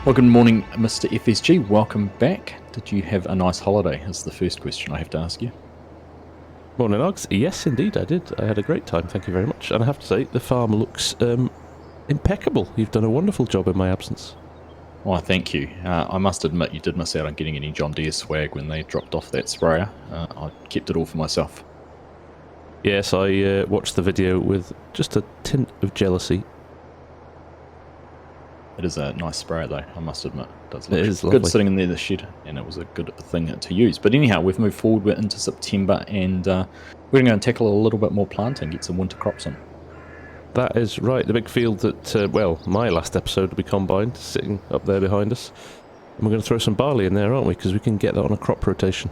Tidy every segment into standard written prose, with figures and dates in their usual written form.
Well, good morning, Mr. FSG. Welcome back. Did you have a nice holiday? Is the first question I have to ask you. Morning, Ogs. Yes, indeed, I did. I had a great time, thank you very much. And I have to say, the farm looks impeccable. You've done a wonderful job in my absence. Why, thank you. I must admit you did miss out on getting any John Deere swag when they dropped off that sprayer. I kept it all for myself. Yes, I watched the video with just a tint of jealousy. It is a nice sprayer, though, I must admit. It is good lovely. sitting in there, the shed, and it was a good thing to use. But anyhow, we've moved forward. We're into September, and we're going to go and tackle a little bit more planting, get some winter crops in. That is right, the big field that, well, my last episode will be combined, sitting up there behind us. And we're going to throw some barley in there, aren't we? Because we can get that on a crop rotation.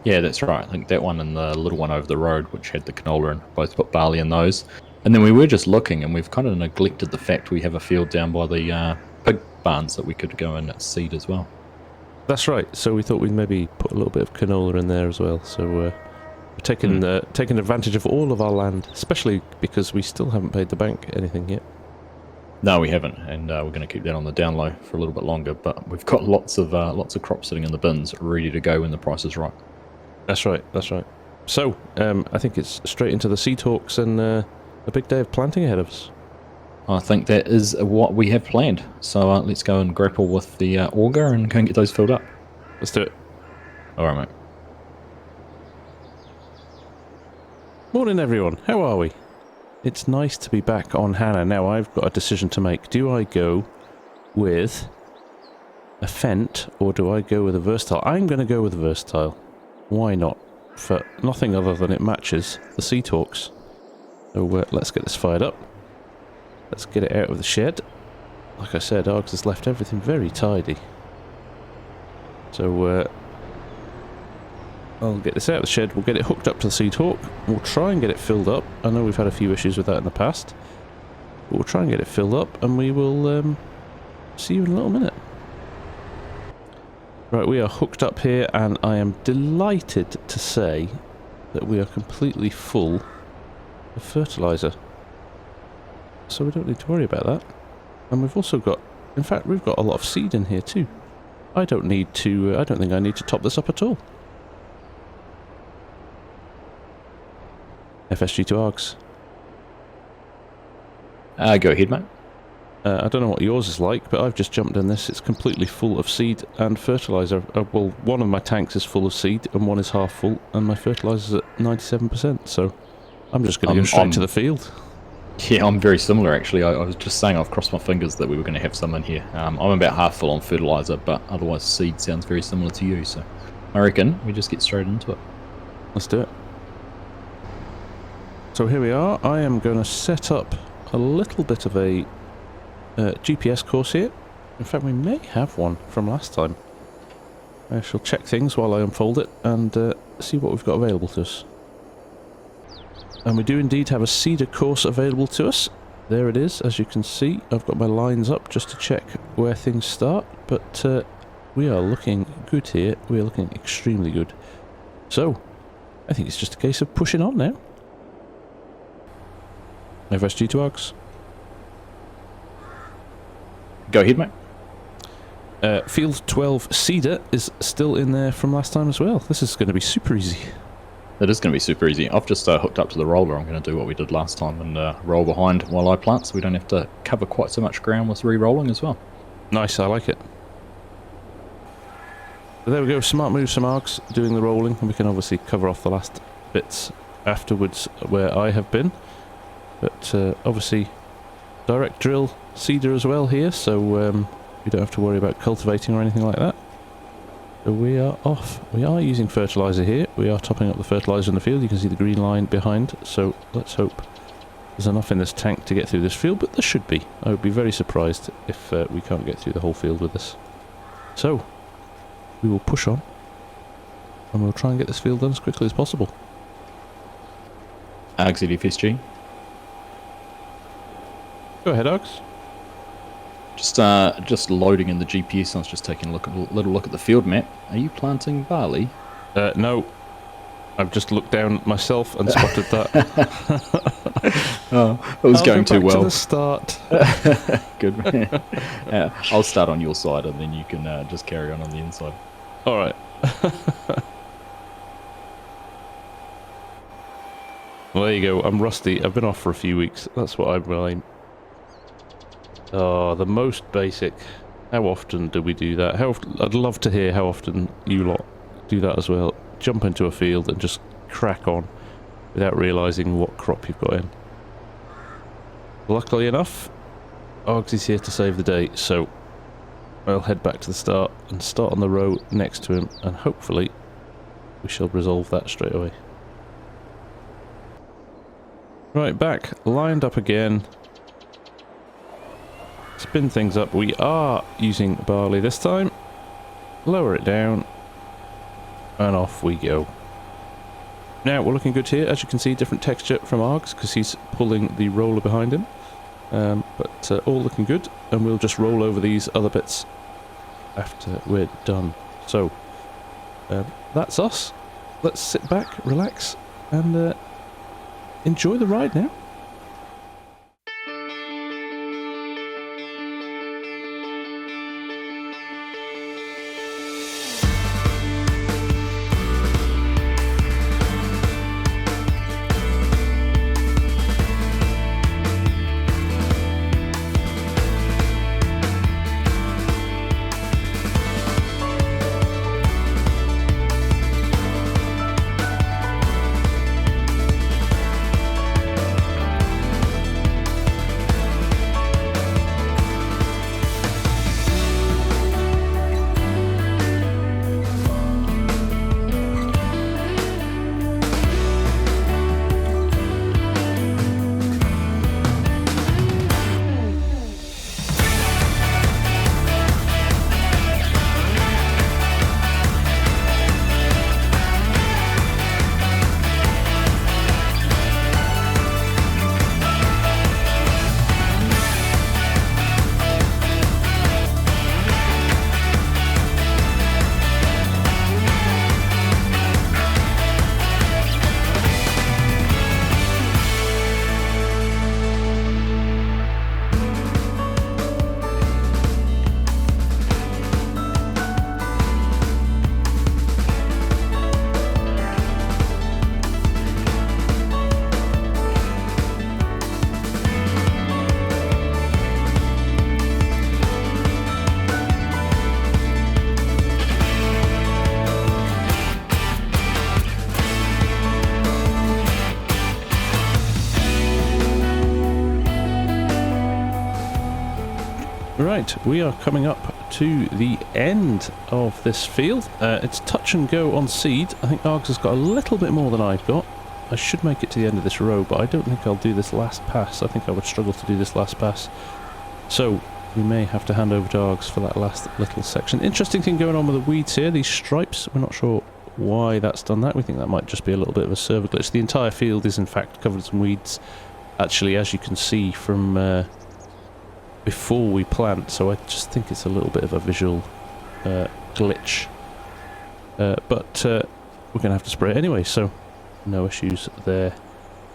Yeah, that's right. I think that one and the little one over the road, which had the canola in, both put barley in those. And then we were just looking, and we've kind of neglected the fact we have a field down by the pig barns that we could go and seed as well. That's right, so we thought we'd maybe put a little bit of canola in there as well. So we're taking advantage of all of our land, especially because we still haven't paid the bank anything yet. No, we haven't, and we're going to keep that on the down low for a little bit longer. But we've got lots of crops sitting in the bins, ready to go when the price is right. That's right, that's right. So, I think it's straight into the seed talks and a big day of planting ahead of us. I think that is what we have planned. So let's go and grapple with the auger and go and get those filled up. Let's do it. All right, mate. Morning, everyone. How are we? It's nice to be back on Hanna. Now, I've got a decision to make. Do I go with a Fendt or do I go with a Versatile? I'm going to go with a Versatile. Why not? For nothing other than it matches the Sea Talks. So let's get this fired up. Let's get it out of the shed. Like I said, Args has left everything very tidy. So I'll get this out of the shed, we'll get it hooked up to the Sea Talk, we'll try and get it filled up. I know we've had a few issues with that in the past, but we'll try and get it filled up and we will see you in a little minute. Right, we are hooked up here and I am delighted to say that we are completely full of fertiliser. So we don't need to worry about that. And we've also got, in fact, we've got a lot of seed in here too. I don't think I need to top this up at all. FSG to Args. Go ahead, mate. I don't know what yours is like, but I've just jumped in this. It's completely full of seed and fertiliser. Well, one of my tanks is full of seed and one is half full, and my fertiliser's at 97%, so I'm just going to go straight to the field. Yeah, I'm very similar actually. I was just saying I've crossed my fingers that we were going to have some in here. I'm about half full on fertiliser, but otherwise seed sounds very similar to you, so I reckon we just get straight into it. Let's do it. So here we are. I am going to set up a little bit of a GPS course here. In fact, we may have one from last time. I shall check things while I unfold it and see what we've got available to us. And we do indeed have a seeder course available to us. There it is, as you can see. I've got my lines up just to check where things start, but we are looking good here. We are looking extremely good. So, I think it's just a case of pushing on now. FSG to Args. Go ahead, mate. Field 12 seeder is still in there from last time as well. This is going to be super easy. It is going to be super easy. I've just hooked up to the roller. I'm going to do what we did last time and roll behind while I plant, so we don't have to cover quite so much ground with re-rolling as well. Nice, I like it. So there we go, smart move, some Args doing the rolling, and we can obviously cover off the last bits afterwards where I have been. But obviously direct drill seeder as well here, so we don't have to worry about cultivating or anything like that. So we are off. We are using fertiliser here. We are topping up the fertiliser in the field. You can see the green line behind, so let's hope there's enough in this tank to get through this field, but there should be. I would be very surprised if we can't get through the whole field with this. So we will push on and we'll try and get this field done as quickly as possible. Args at FSG. Go ahead, Args. Just loading in the GPS. I was just taking a little look at the field map. Are you planting barley? No. I've just looked down myself and spotted that. Oh, it was going too well. To the start. Good. I'll start on your side, and then you can just carry on the inside. All right. Well, there you go. I'm rusty. I've been off for a few weeks. That's what I'm. Oh, the most basic. How often do we do that? I'd love to hear how often you lot do that as well. Jump into a field and just crack on without realising what crop you've got in. Luckily enough, Argsy's here to save the day, so I'll head back to the start and start on the row next to him, and hopefully we shall resolve that straight away. Right, back, lined up again. Spin things up. We are using Barley this time. Lower it down. And off we go. Now, we're looking good here. As you can see, different texture from Args, because he's pulling the roller behind him. But all looking good. And we'll just roll over these other bits after we're done. So, that's us. Let's sit back, relax, and enjoy the ride now. Right, we are coming up to the end of this field. It's touch and go on seed. I think Args has got a little bit more than I've got. I should make it to the end of this row, but I don't think I'll do this last pass. I think I would struggle to do this last pass. So, we may have to hand over to Args for that last little section. Interesting thing going on with the weeds here, these stripes. We're not sure why that's done that. We think that might just be a little bit of a server glitch. The entire field is in fact covered in weeds, actually, as you can see from before we plant, so I just think it's a little bit of a visual glitch. But we're going to have to spray it anyway, so no issues there.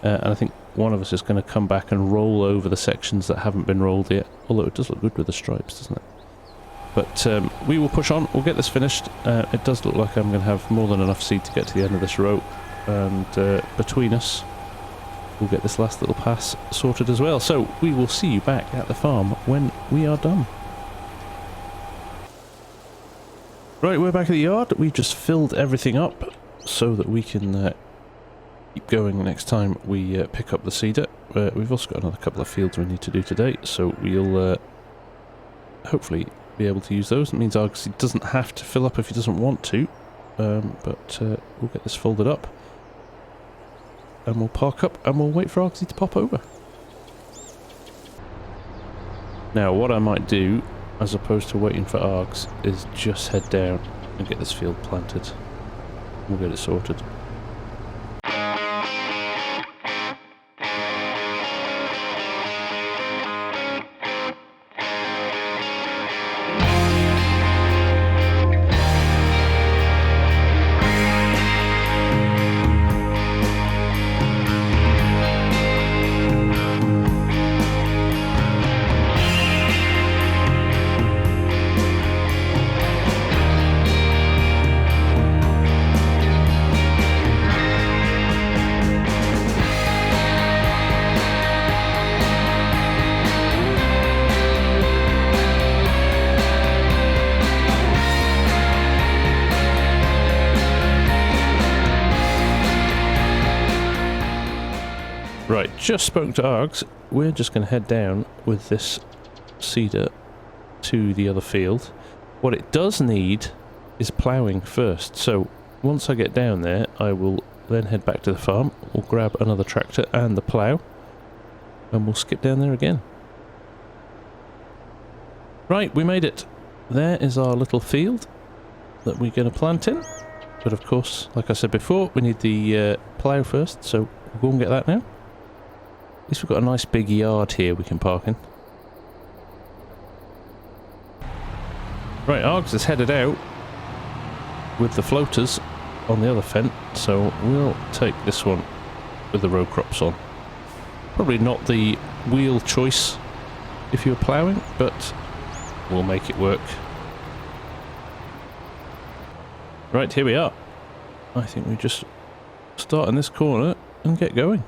And I think one of us is going to come back and roll over the sections that haven't been rolled yet, although it does look good with the stripes, doesn't it? But we will push on, we'll get this finished. It does look like I'm going to have more than enough seed to get to the end of this row, and between us we'll get this last little pass sorted as well. So we will see you back at the farm when we are done. Right, we're back at the yard. We've just filled everything up so that we can keep going next time we pick up the cedar. We've also got another couple of fields we need to do today, so we'll hopefully be able to use those. It means Argsy doesn't have to fill up if he doesn't want to, but we'll get this folded up. And we'll park up and we'll wait for Argsy to pop over. Now, what I might do, as opposed to waiting for Args, is just head down and get this field planted. We'll get it sorted. just spoken to Args. We're just going to head down with this seeder to the other field. What it does need is ploughing first, so once I get down there I will then head back to the farm. We'll grab another tractor and the plough and we'll skip down there again. Right, we made it. There is our little field that we're going to plant in, but of course, like I said before, we need the plough first, so we'll go and get that now. At least we've got a nice big yard here we can park in. Right, Args is headed out with the floaters on the other fence, so we'll take this one with the row crops on. Probably not the wheel choice if you're ploughing, but we'll make it work. Right, here we are. I think we just start in this corner and get going.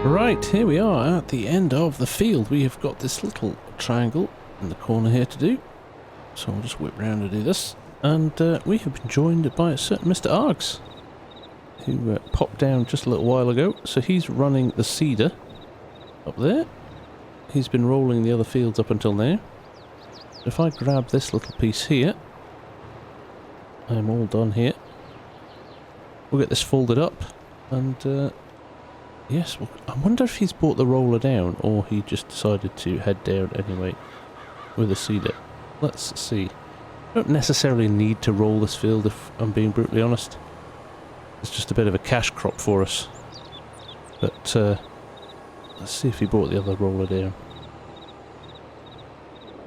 Right, here we are at the end of the field. We have got this little triangle in the corner here to do. So I'll just whip round and do this. And we have been joined by a certain Mr. Args, who popped down just a little while ago. So he's running the seeder up there. He's been rolling the other fields up until now. If I grab this little piece here, I'm all done here. We'll get this folded up and... yes, well, I wonder if he's brought the roller down or he just decided to head down anyway with a seeder. Let's see. I don't necessarily need to roll this field if I'm being brutally honest. It's just a bit of a cash crop for us. But let's see if he brought the other roller down.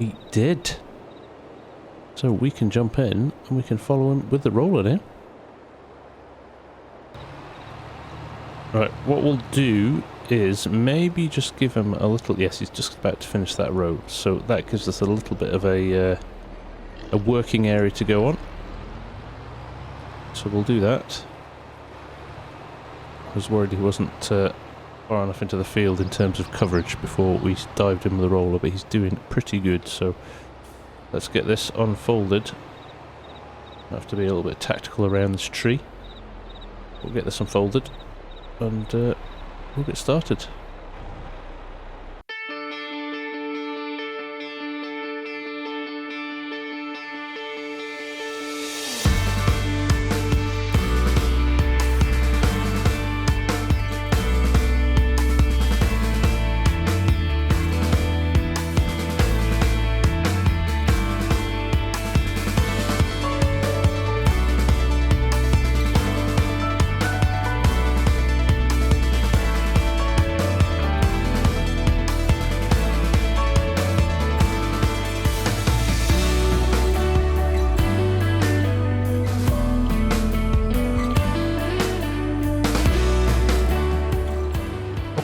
He did. So we can jump in and we can follow him with the roller now. Right, what we'll do is maybe just give him a little... Yes, he's just about to finish that road, so that gives us a little bit of a working area to go on. So we'll do that. I was worried he wasn't far enough into the field in terms of coverage before we dived in with the roller, but he's doing pretty good, so let's get this unfolded. I have to be a little bit tactical around this tree. We'll get this unfolded. And we'll get started.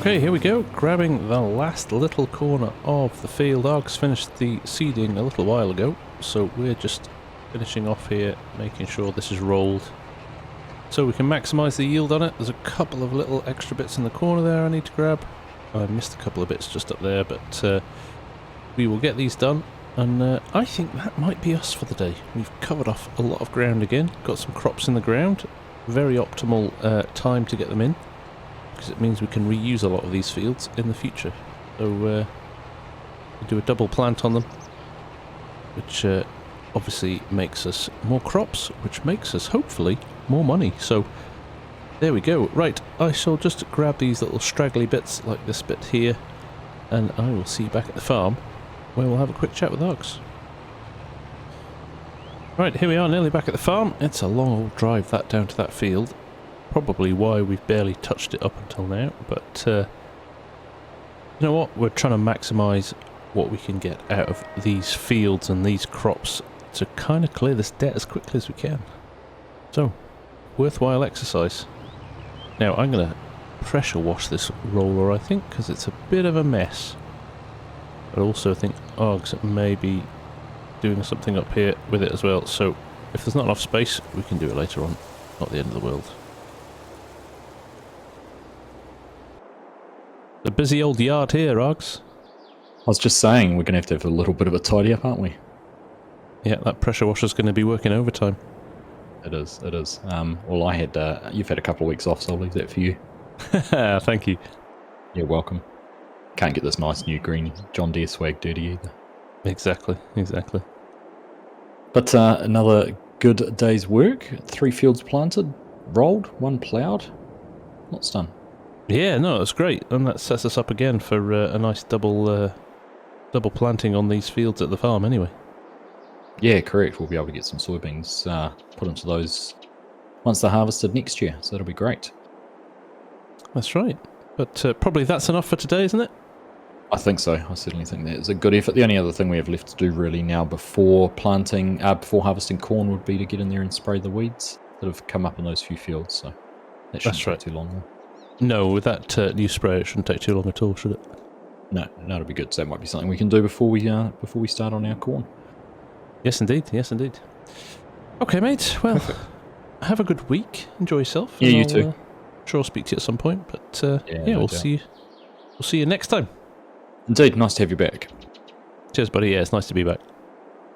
Okay, here we go, grabbing the last little corner of the field. Args finished the seeding a little while ago, so we're just finishing off here, making sure this is rolled so we can maximise the yield on it. There's a couple of little extra bits in the corner there I need to grab. I missed a couple of bits just up there, but we will get these done, and I think that might be us for the day. We've covered off a lot of ground again, got some crops in the ground, very optimal time to get them in, because it means we can reuse a lot of these fields in the future. So we'll do a double plant on them, which obviously makes us more crops, which makes us hopefully more money. So There we go. Right, I shall just grab these little straggly bits, like this bit here, and I will see you back at the farm, where we'll have a quick chat with Ogs. Right, here we are, nearly back at the farm. It's a long old drive, that down to that field. Probably why we've barely touched it up until now, but you know what? We're trying to maximise what we can get out of these fields and these crops to kind of clear this debt as quickly as we can. So, worthwhile exercise. Now, I'm going to pressure wash this roller, I think, because it's a bit of a mess. I also think Args may be doing something up here with it as well, so if there's not enough space, we can do it later on. Not the end of the world. A busy old yard here, Args. I was just saying, we're going to have a little bit of a tidy up, aren't we? Yeah, that pressure washer's going to be working overtime. It is, it is. Well, I had, you've had a couple of weeks off, so I'll leave that for you. Thank you. You're welcome. Can't get this nice new green John Deere swag dirty either. Exactly, exactly. But another good day's work. 3 fields planted, rolled, 1 ploughed. Lots done. Yeah, no, that's great, and that sets us up again for a nice double planting on these fields at the farm anyway. Yeah, correct. We'll be able to get some soybeans put into those once they're harvested next year, so that'll be great. That's right. But probably that's enough for today, isn't it? I think so. I certainly think that is a good effort. The only other thing we have left to do really now before planting, before harvesting corn would be to get in there and spray the weeds that have come up in those few fields, so that shouldn't take too long. No, with that new spray, it shouldn't take too long at all, should it? No, that'll be good. So that might be something we can do before we start on our corn. Yes, indeed. Yes, indeed. Okay, mate. Well, have a good week. Enjoy yourself. Yeah, you too. Sure, I'll speak to you at some point. But yeah, no we'll doubt. see you. We'll see you next time. Indeed, nice to have you back. Cheers, buddy. Yeah, it's nice to be back.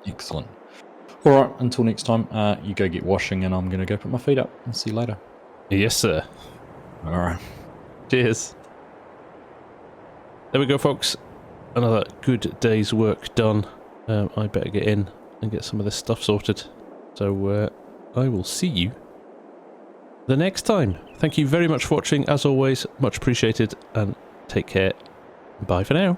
Excellent. All right, until next time, you go get washing, and I'm going to go put my feet up. I'll see you later. Yes, sir. All right. Cheers. There we go, folks. Another good day's work done. I better get in and get some of this stuff sorted. So I will see you the next time. Thank you very much for watching. As always, much appreciated, and take care. Bye for now.